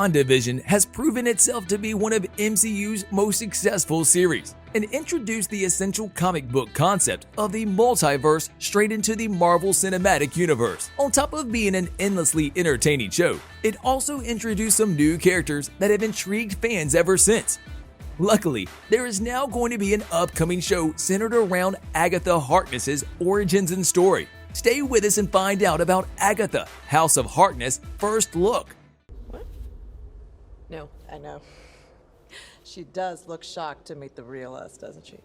WandaVision has proven itself to be one of MCU's most successful series and introduced the essential comic book concept of the multiverse straight into the Marvel Cinematic Universe. On top of being an endlessly entertaining show, it also introduced some new characters that have intrigued fans ever since. Luckily, there is now going to be an upcoming show centered around Agatha Harkness's origins and story. Stay with us and find out about Agatha, House of Harkness' first look. What? No, I know. She does look shocked to meet the real us, doesn't she?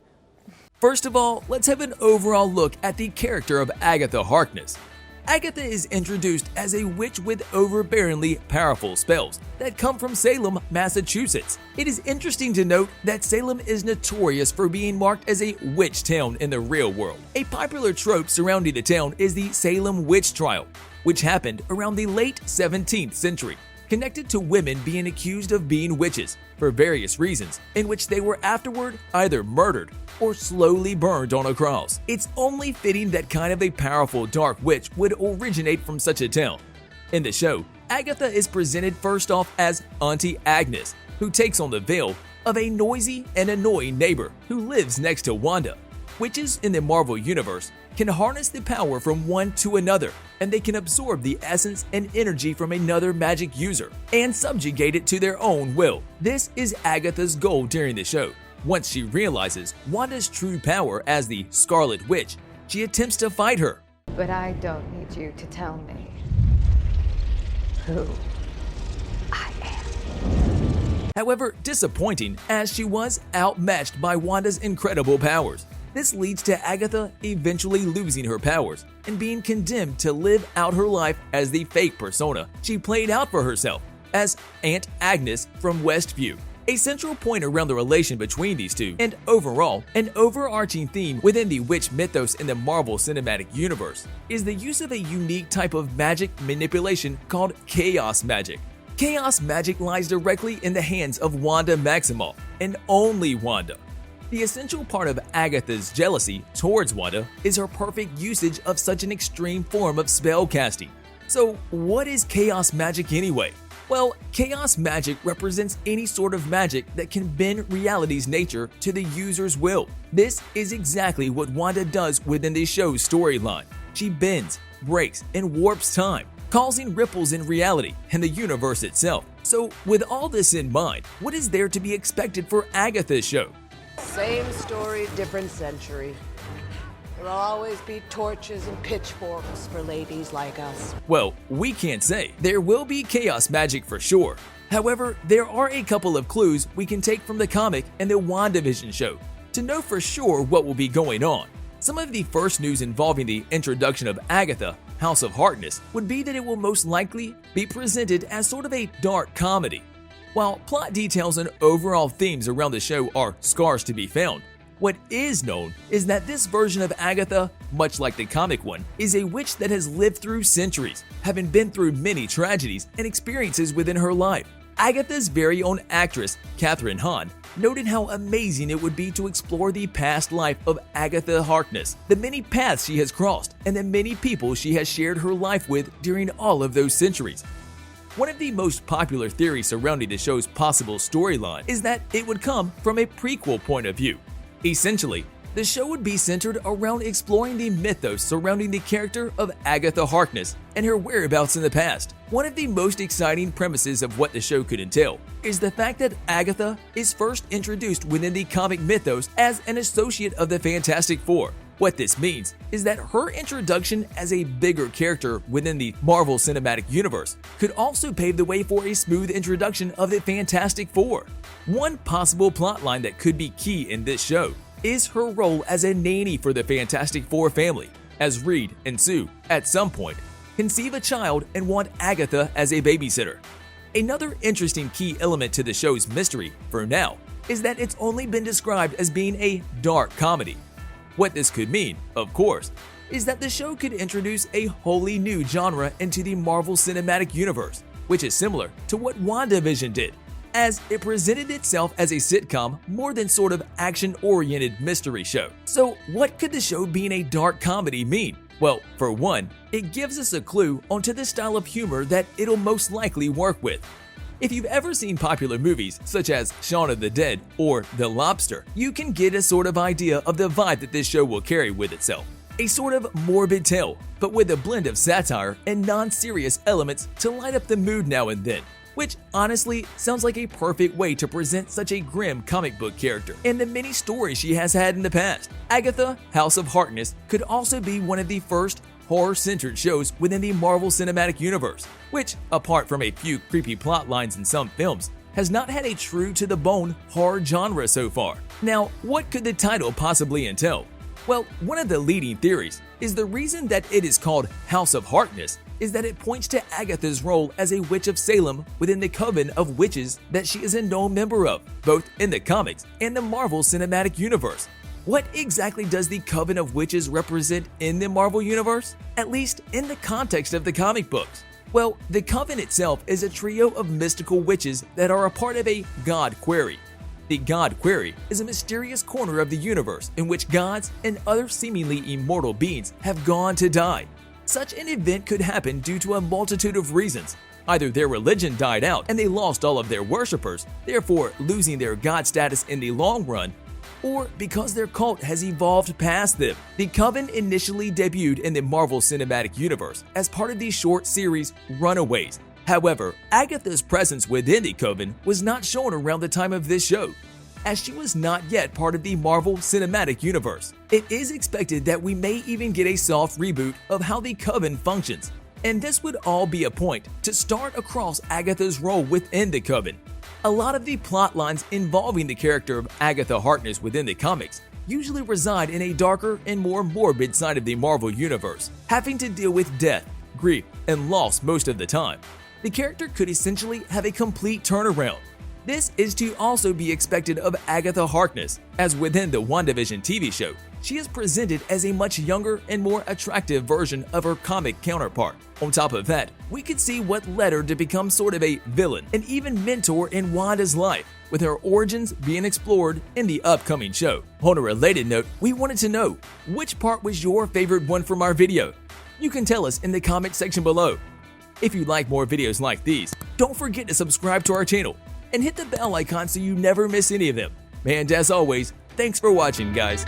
First of all, let's have an overall look at the character of Agatha Harkness. Agatha is introduced as a witch with overbearingly powerful spells that come from Salem, Massachusetts. It is interesting to note that Salem is notorious for being marked as a witch town in the real world. A popular trope surrounding the town is the Salem witch trial, which happened around the late 17th century, connected to women being accused of being witches for various reasons, in which they were afterward either murdered or slowly burned on a cross. It's only fitting that kind of a powerful dark witch would originate from such a town. In the show, Agatha is presented first off as Auntie Agnes, who takes on the veil of a noisy and annoying neighbor who lives next to Wanda. Witches in the Marvel Universe can harness the power from one to another, and they can absorb the essence and energy from another magic user and subjugate it to their own will. This is Agatha's goal during the show. Once she realizes Wanda's true power as the Scarlet Witch, she attempts to fight her. But I don't need you to tell me who I am. However, disappointing as she was outmatched by Wanda's incredible powers. This leads to Agatha eventually losing her powers and being condemned to live out her life as the fake persona she played out for herself as Aunt Agnes from Westview. A central point around the relation between these two, and overall, an overarching theme within the witch mythos in the Marvel Cinematic Universe, is the use of a unique type of magic manipulation called chaos magic. Chaos magic lies directly in the hands of Wanda Maximoff, and only Wanda. The essential part of Agatha's jealousy towards Wanda is her perfect usage of such an extreme form of spell casting. So, what is chaos magic anyway? Well, chaos magic represents any sort of magic that can bend reality's nature to the user's will. This is exactly what Wanda does within the show's storyline. She bends, breaks, and warps time, causing ripples in reality and the universe itself. So, with all this in mind, what is there to be expected for Agatha's show? Same story, different century. There'll always be torches and pitchforks for ladies like us. Well, we can't say. There will be chaos magic for sure. However, there are a couple of clues we can take from the comic and the WandaVision show to know for sure what will be going on. Some of the first news involving the introduction of Agatha, House of Harkness, would be that it will most likely be presented as sort of a dark comedy. While plot details and overall themes around the show are scarce to be found, what is known is that this version of Agatha, much like the comic one, is a witch that has lived through centuries, having been through many tragedies and experiences within her life. Agatha's very own actress, Kathryn Hahn, noted how amazing it would be to explore the past life of Agatha Harkness, the many paths she has crossed, and the many people she has shared her life with during all of those centuries. One of the most popular theories surrounding the show's possible storyline is that it would come from a prequel point of view. Essentially, the show would be centered around exploring the mythos surrounding the character of Agatha Harkness and her whereabouts in the past. One of the most exciting premises of what the show could entail is the fact that Agatha is first introduced within the comic mythos as an associate of the Fantastic Four. What this means is that her introduction as a bigger character within the Marvel Cinematic Universe could also pave the way for a smooth introduction of the Fantastic Four. One possible plotline that could be key in this show is her role as a nanny for the Fantastic Four family, as Reed and Sue, at some point, conceive a child and want Agatha as a babysitter. Another interesting key element to the show's mystery, for now, is that it's only been described as being a dark comedy. What this could mean, of course, is that the show could introduce a wholly new genre into the Marvel Cinematic Universe, which is similar to what WandaVision did, as it presented itself as a sitcom more than sort of action-oriented mystery show. So what could the show being a dark comedy mean? Well, for one, it gives us a clue onto the style of humor that it'll most likely work with. If you've ever seen popular movies such as Shaun of the Dead or The Lobster, you can get a sort of idea of the vibe that this show will carry with itself. A sort of morbid tale, but with a blend of satire and non-serious elements to light up the mood now and then, which honestly sounds like a perfect way to present such a grim comic book character and the many stories she has had in the past. Agatha, House of Harkness could also be one of the first horror-centered shows within the Marvel Cinematic Universe, which, apart from a few creepy plot lines in some films, has not had a true-to-the-bone horror genre so far. Now, what could the title possibly entail? Well, one of the leading theories is the reason that it is called House of Harkness is that it points to Agatha's role as a witch of Salem within the coven of witches that she is a known member of, both in the comics and the Marvel Cinematic Universe. What exactly does the Coven of Witches represent in the Marvel Universe? At least in the context of the comic books. Well, the Coven itself is a trio of mystical witches that are a part of a God Quarry. The God Quarry is a mysterious corner of the universe in which gods and other seemingly immortal beings have gone to die. Such an event could happen due to a multitude of reasons. Either their religion died out and they lost all of their worshippers, therefore losing their god status in the long run, or because their cult has evolved past them. The Coven initially debuted in the Marvel Cinematic Universe as part of the short series Runaways. However, Agatha's presence within the Coven was not shown around the time of this show, as she was not yet part of the Marvel Cinematic Universe. It is expected that we may even get a soft reboot of how the Coven functions, and this would all be a point to start across Agatha's role within the Coven. A lot of the plot lines involving the character of Agatha Harkness within the comics usually reside in a darker and more morbid side of the Marvel Universe, having to deal with death, grief, and loss most of the time. The character could essentially have a complete turnaround. This is to also be expected of Agatha Harkness, as within the WandaVision TV show, she is presented as a much younger and more attractive version of her comic counterpart. On top of that, we could see what led her to become sort of a villain and even mentor in Wanda's life, with her origins being explored in the upcoming show. On a related note, we wanted to know, which part was your favorite one from our video? You can tell us in the comment section below. If you like more videos like these, don't forget to subscribe to our channel and hit the bell icon so you never miss any of them. And as always, thanks for watching, guys.